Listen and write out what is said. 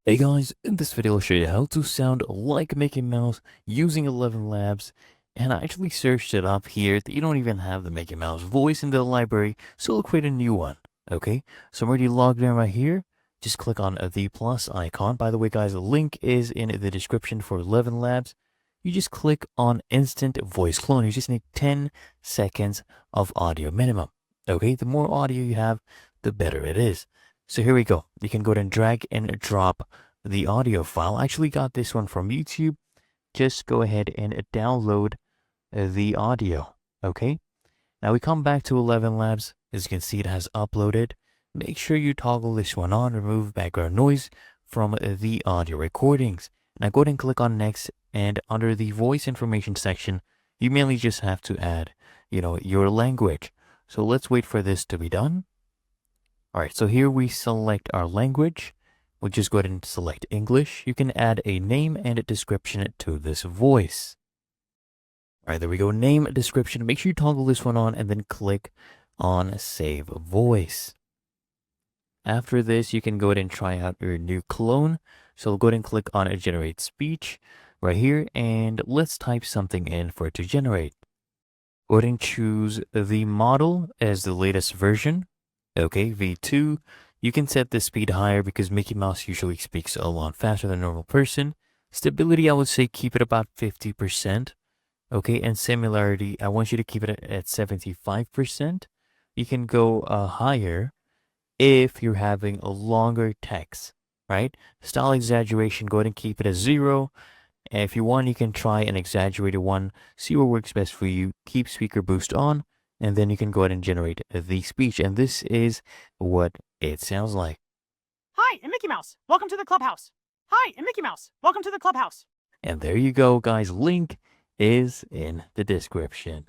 Hey guys, in this video I'll show you how to sound like Mickey Mouse using ElevenLabs, and I actually searched it up here. You don't even have the Mickey Mouse voice in the library, so we'll create a new one. Okay, so I'm already logged in right here. Just click on the plus icon. By the way guys, the link is in the description for ElevenLabs. You just click on instant voice clone. You just need 10 seconds of audio minimum. Okay, the more audio you have, the better it is. So here we go. You can go ahead and drag and drop the audio file. I actually got this one from YouTube. Just go ahead and download the audio. Okay. Now we come back to ElevenLabs. As you can see, it has uploaded. Make sure you toggle this one on. Remove background noise from the audio recordings. Now go ahead and click on next. And under the voice information section, you mainly just have to add, your language. So let's wait for this to be done. All right, so here we select our language. We'll just go ahead and select English. You can add a name and a description to this voice. All right, there we go. Name, description. Make sure you toggle this one on and then click on Save Voice. After this, you can go ahead and try out your new clone. So go ahead and click on Generate Speech right here, and let's type something in for it to generate. Go ahead and choose the model as the latest version. Okay, V2. You can set the speed higher because Mickey Mouse usually speaks a lot faster than a normal person. Stability, I would say keep it about 50%. Okay, and similarity, I want you to keep it at 75%. You can go higher if you're having a longer text, right? Style exaggeration, go ahead and keep it at 0. And if you want, you can try an exaggerated one. See what works best for you. Keep speaker boost on. And then you can go ahead and generate the speech. And this is what it sounds like. Hi, I'm Mickey Mouse. Welcome to the clubhouse. Hi, I'm Mickey Mouse. Welcome to the clubhouse. And there you go, guys. Link is in the description.